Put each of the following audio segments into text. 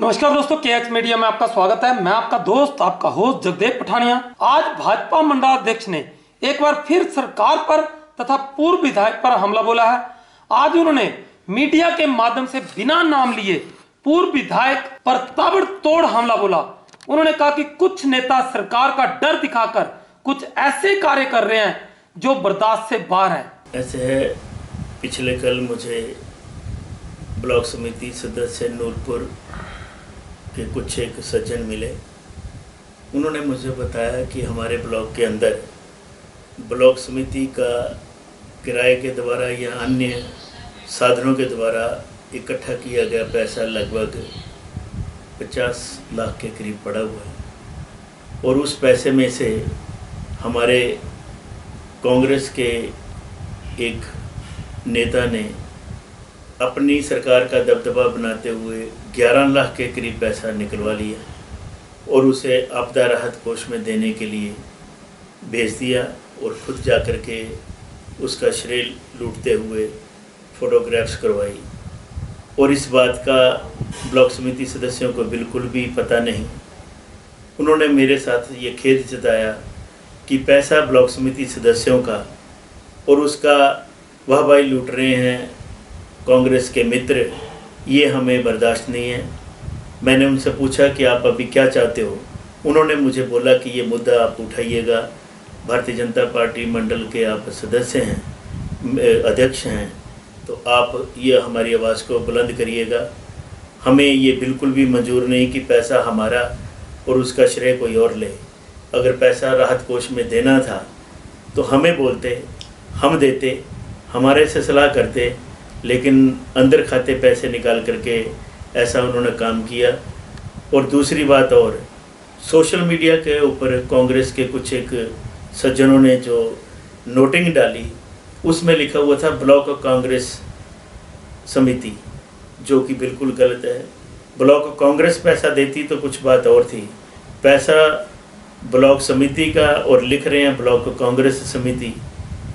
नमस्कार दोस्तों, KH media में आपका स्वागत है। मैं आपका दोस्त, आपका होस्ट जगदेव पठानिया। आज भाजपा मंडलाध्यक्ष ने एक बार फिर सरकार पर तथा पूर्व विधायक पर हमला बोला है। आज उन्होंने मीडिया के माध्यम से बिना नाम लिए पूर्व विधायक पर ताबड़तोड़ हमला बोला। उन्होंने कहा कि कुछ नेता सरकार का डर दिखाकर कुछ ऐसे कार्य कर रहे हैं जो बर्दाश्त से बाहर है। ऐसे है, पिछले कल मुझे ब्लॉक समिति सदस्य नूरपुर के कुछ एक सज्जन मिले। उन्होंने मुझे बताया कि हमारे ब्लॉक के अंदर ब्लॉक समिति का किराए के द्वारा या अन्य साधनों के द्वारा इकट्ठा किया गया पैसा लगभग 50 लाख के करीब पड़ा हुआ है और उस पैसे में से हमारे कांग्रेस के एक नेता ने अपनी सरकार का दबदबा बनाते हुए 11 लाख के करीब पैसा निकलवा लिया और उसे आपदा राहत कोष में देने के लिए भेज दिया और खुद जा कर के उसका श्रेय लूटते हुए फ़ोटोग्राफ्स करवाई। और इस बात का ब्लॉक समिति सदस्यों को बिल्कुल भी पता नहीं। उन्होंने मेरे साथ ये खेद जताया कि पैसा ब्लॉक समिति सदस्यों का और उसका वाहवाही लूट रहे हैं कांग्रेस के मित्र, ये हमें बर्दाश्त नहीं है। मैंने उनसे पूछा कि आप अभी क्या चाहते हो। उन्होंने मुझे बोला कि ये मुद्दा आप उठाइएगा, भारतीय जनता पार्टी मंडल के आप सदस्य हैं, अध्यक्ष हैं, तो आप ये हमारी आवाज़ को बुलंद करिएगा। हमें ये बिल्कुल भी मंजूर नहीं कि पैसा हमारा और उसका श्रेय कोई और ले। अगर पैसा राहत कोष में देना था तो हमें बोलते, हम देते, हमारे से सलाह करते, लेकिन अंदर खाते पैसे निकाल करके ऐसा उन्होंने काम किया। और दूसरी बात, और सोशल मीडिया के ऊपर कांग्रेस के कुछ एक सज्जनों ने जो नोटिंग डाली, उसमें लिखा हुआ था ब्लॉक कांग्रेस समिति, जो कि बिल्कुल गलत है। ब्लॉक कांग्रेस पैसा देती तो कुछ बात और थी, पैसा ब्लॉक समिति का और लिख रहे हैं ब्लॉक कांग्रेस समिति।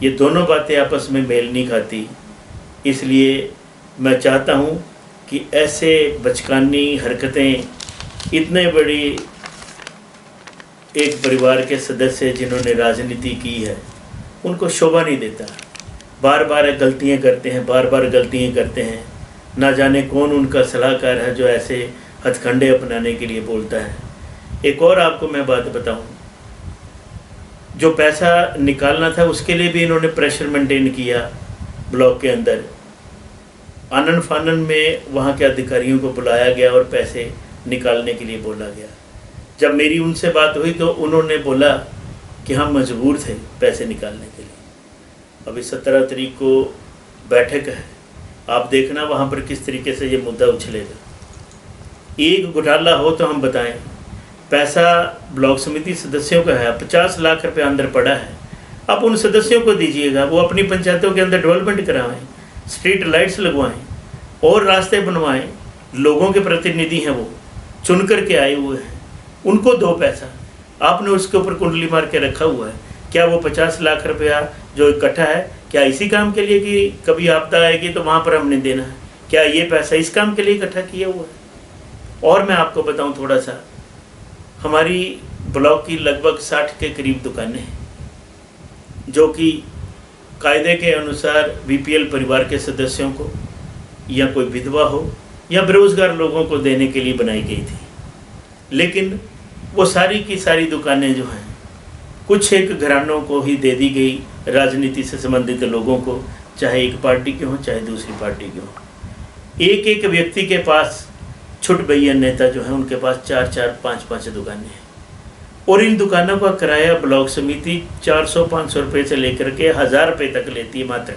ये दोनों बातें आपस में मेल नहीं खाती। इसलिए मैं चाहता हूँ कि ऐसे बचकानी हरकतें, इतने बड़ी एक परिवार के सदस्य जिन्होंने राजनीति की है, उनको शोभा नहीं देता। बार बार गलतियाँ करते हैं। ना जाने कौन उनका सलाहकार है जो ऐसे हथकंडे अपनाने के लिए बोलता है। एक और आपको मैं बात बताऊं, जो पैसा निकालना था उसके लिए भी इन्होंने प्रेशर मेंटेन किया। ब्लॉक के अंदर आनन फानन में वहाँ के अधिकारियों को बुलाया गया और पैसे निकालने के लिए बोला गया। जब मेरी उनसे बात हुई तो उन्होंने बोला कि हम मजबूर थे पैसे निकालने के लिए। अभी 17 तारीख को बैठक है, आप देखना वहाँ पर किस तरीके से ये मुद्दा उछलेगा। एक घोटाला हो तो हम बताएं। पैसा ब्लॉक समिति सदस्यों का है, 50 लाख रुपये अंदर पड़ा है। आप उन सदस्यों को दीजिएगा, वो अपनी पंचायतों के अंदर डेवलपमेंट कराएं, स्ट्रीट लाइट्स लगवाएं और रास्ते बनवाएं। लोगों के प्रतिनिधि हैं, वो चुन कर के आए हुए हैं, उनको दो पैसा। आपने उसके ऊपर कुंडली मार के रखा हुआ है। क्या वो 50 लाख रुपया जो इकट्ठा है, क्या इसी काम के लिए कि कभी आपदा आएगी तो वहाँ पर हमने देना है? क्या ये पैसा इस काम के लिए इकट्ठा किया हुआ है? और मैं आपको बताऊँ थोड़ा सा, हमारी ब्लॉक की लगभग 60 के करीब दुकानें हैं जो कि कायदे के अनुसार बीपीएल परिवार के सदस्यों को या कोई विधवा हो या बेरोजगार लोगों को देने के लिए बनाई गई थी। लेकिन वो सारी की सारी दुकानें जो हैं कुछ एक घरानों को ही दे दी गई, राजनीति से संबंधित लोगों को, चाहे एक पार्टी के हों चाहे दूसरी पार्टी के हों। एक एक व्यक्ति के पास, छुट भैया नेता जो हैं उनके पास 4-4, 5-5 दुकानें हैं और इन दुकानों का किराया ब्लॉक समिति 400-500 रुपये से लेकर के 1000 रुपये तक लेती है मात्र।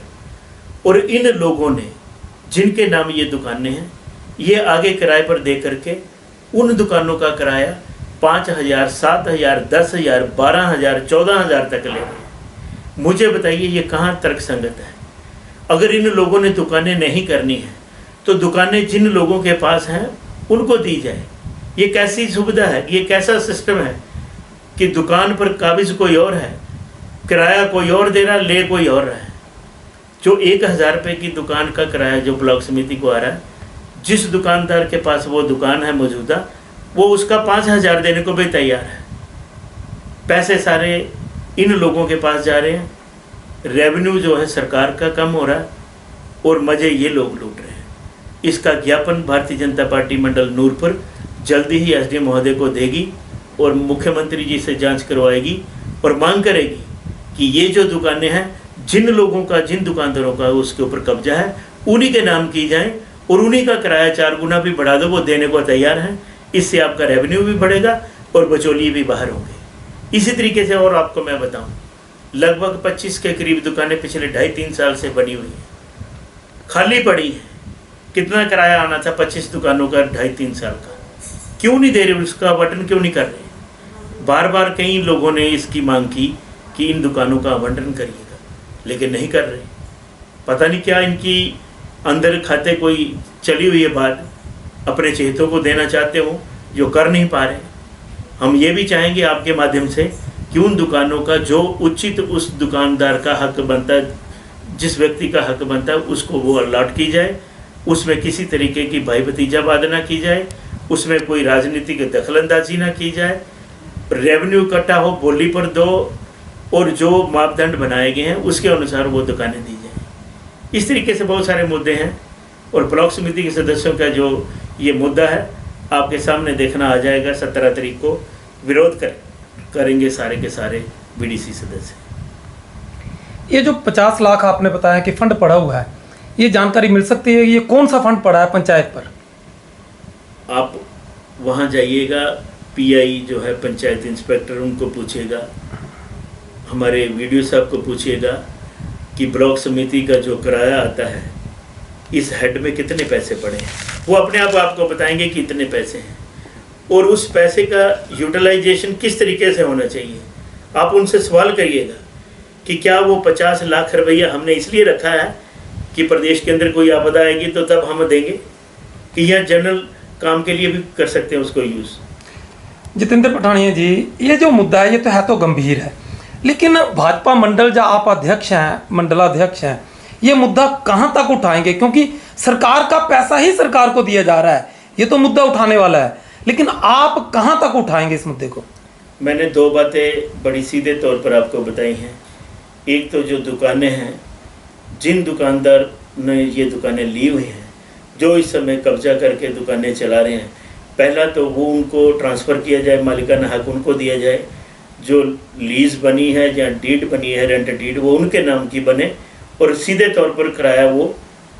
और इन लोगों ने, जिनके नाम ये दुकानें हैं, ये आगे किराए पर दे करके उन दुकानों का किराया 5000, 7000, 10000, 12000, 14000 तक ले रहे। मुझे बताइए ये कहाँ तर्कसंगत है? अगर इन लोगों ने दुकानें नहीं करनी है तो दुकानें जिन लोगों के पास हैं उनको दी जाए। ये कैसी सुविधा है? ये कैसा सिस्टम है कि दुकान पर काबिज कोई और है, किराया कोई और दे रहा, ले कोई और रहा है। जो 1000 रुपये की दुकान का किराया जो ब्लॉक समिति को आ रहा है, जिस दुकानदार के पास वो दुकान है मौजूदा, वो उसका 5,000 देने को भी तैयार है। पैसे सारे इन लोगों के पास जा रहे हैं, रेवेन्यू जो है सरकार का कम हो रहा है और मज़े ये लोग लूट रहे हैं। इसका ज्ञापन भारतीय जनता पार्टी मंडल नूरपुर जल्दी ही एसडीएम महोदय को देगी और मुख्यमंत्री जी से जांच करवाएगी और मांग करेगी कि ये जो दुकानें हैं, जिन लोगों का, जिन दुकानदारों का उसके ऊपर कब्जा है, उन्हीं के नाम की जाए और उन्हीं का किराया 4 गुना भी बढ़ा दो, वो देने को तैयार हैं। इससे आपका रेवेन्यू भी बढ़ेगा और बचौलिए भी बाहर होंगे। इसी तरीके से और आपको मैं बताऊं, लगभग 25 के करीब दुकानें पिछले 2.5-3 साल से बनी हुई हैं, खाली पड़ी हैं। कितना किराया आना था 25 दुकानों का 2.5-3 साल का? क्यों नहीं दे रहे, उसका आवंटन क्यों नहीं कर रहे? बार बार कई लोगों ने इसकी मांग की कि इन दुकानों का आवंटन करिएगा, लेकिन नहीं कर रहे। पता नहीं क्या इनकी अंदर खाते कोई चली हुई है बात, अपने चहेतों को देना चाहते हो जो कर नहीं पा रहे। हम ये भी चाहेंगे आपके माध्यम से कि उन दुकानों का जो उचित उस दुकानदार का हक बनता है, जिस व्यक्ति का हक बनता है, उसको वो अलॉट की जाए। उसमें किसी तरीके की भाई भतीजावाद ना की जाए, उसमें कोई राजनीतिक दखलंदाजी ना की जाए। रेवेन्यू इकट्ठा हो, बोली पर दो, और जो मापदंड बनाए गए हैं उसके अनुसार वो दुकानें दी जाएं। इस तरीके से बहुत सारे मुद्दे हैं और ब्लॉक समिति के सदस्यों का जो ये मुद्दा है आपके सामने देखना आ जाएगा। 17 तारीख को विरोध करेंगे सारे के सारे बीडीसी सदस्य। ये जो 50 लाख आपने बताया कि फंड पड़ा हुआ है, ये जानकारी मिल सकती है, ये कौन सा फंड पड़ा है पंचायत पर? आप वहाँ जाइएगा, पीआई जो है पंचायत इंस्पेक्टर, उनको पूछिएगा, हमारे वीडियो साहब को पूछिएगा कि ब्लॉक समिति का जो किराया आता है इस हेड में कितने पैसे पड़े हैं। वो अपने आप आपको बताएंगे कि इतने पैसे हैं और उस पैसे का यूटिलाइजेशन किस तरीके से होना चाहिए। आप उनसे सवाल करिएगा कि क्या वो 50 लाख रुपया हमने इसलिए रखा है कि प्रदेश के अंदर कोई आपदा आएगी तो तब हम देंगे, कि यह जनरल काम के लिए भी कर सकते हैं उसको यूज़। जितेंद्र पठानिया जी, ये जो मुद्दा है ये तो है तो गंभीर है, लेकिन भाजपा मंडल जो आप अध्यक्ष हैं, मंडलाध्यक्ष हैं, ये मुद्दा कहाँ तक उठाएंगे? क्योंकि सरकार का पैसा ही सरकार को दिया जा रहा है, ये तो मुद्दा उठाने वाला है, लेकिन आप कहाँ तक उठाएंगे इस मुद्दे को? मैंने 2 बातें बड़ी सीधे तौर पर आपको बताई हैं। एक तो जो दुकानें हैं, जिन दुकानदार ने ये दुकानें ली हुई हैं, जो इस समय कब्जा करके दुकानें चला रहे हैं, पहला तो वो उनको ट्रांसफ़र किया जाए, मालिकाना हक उनको दिया जाए। जो लीज़ बनी है या डीड बनी है, रेंट डीड, वो उनके नाम की बने और सीधे तौर पर किराया वो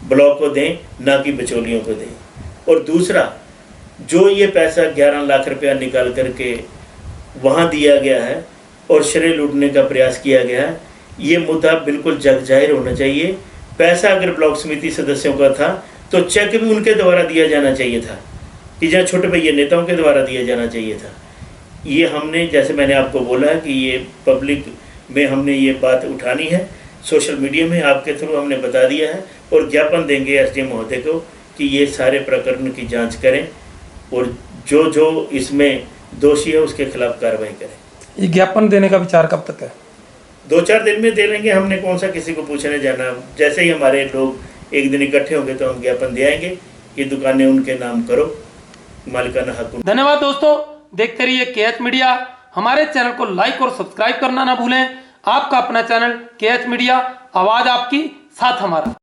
ब्लॉक को दें, ना कि बिचौलियों को दें। और दूसरा, जो ये पैसा 11 लाख रुपया निकाल करके वहाँ दिया गया है और श्रेय लूटने का प्रयास किया गया है, ये मुद्दा बिल्कुल जग जाहिर होना चाहिए। पैसा अगर ब्लॉक समिति सदस्यों का था तो चेक भी उनके द्वारा दिया जाना चाहिए था, कि जहाँ छोटे भैया नेताओं के द्वारा दिया जाना चाहिए था। ये हमने, जैसे मैंने आपको बोला कि ये पब्लिक में हमने ये बात उठानी है, सोशल मीडिया में आपके थ्रू हमने बता दिया है और ज्ञापन देंगे एसडीएम महोदय को कि ये सारे प्रकरण की जांच करें और जो जो इसमें दोषी है उसके खिलाफ कार्रवाई करें। ये ज्ञापन देने का विचार कब तक है? 2-4 दिन में दे लेंगे। हमने कौन सा किसी को पूछने जाना। जैसे ही हमारे लोग एक दिन इकट्ठे होंगे तो हम ज्ञापन दे आएंगे कि दुकानें उनके नाम करो, मालिकाना हक। धन्यवाद दोस्तों, देखते रहिए केएच मीडिया। हमारे चैनल को लाइक और सब्सक्राइब करना ना भूलें। आपका अपना चैनल केएच मीडिया, आवाज आपकी, साथ हमारा।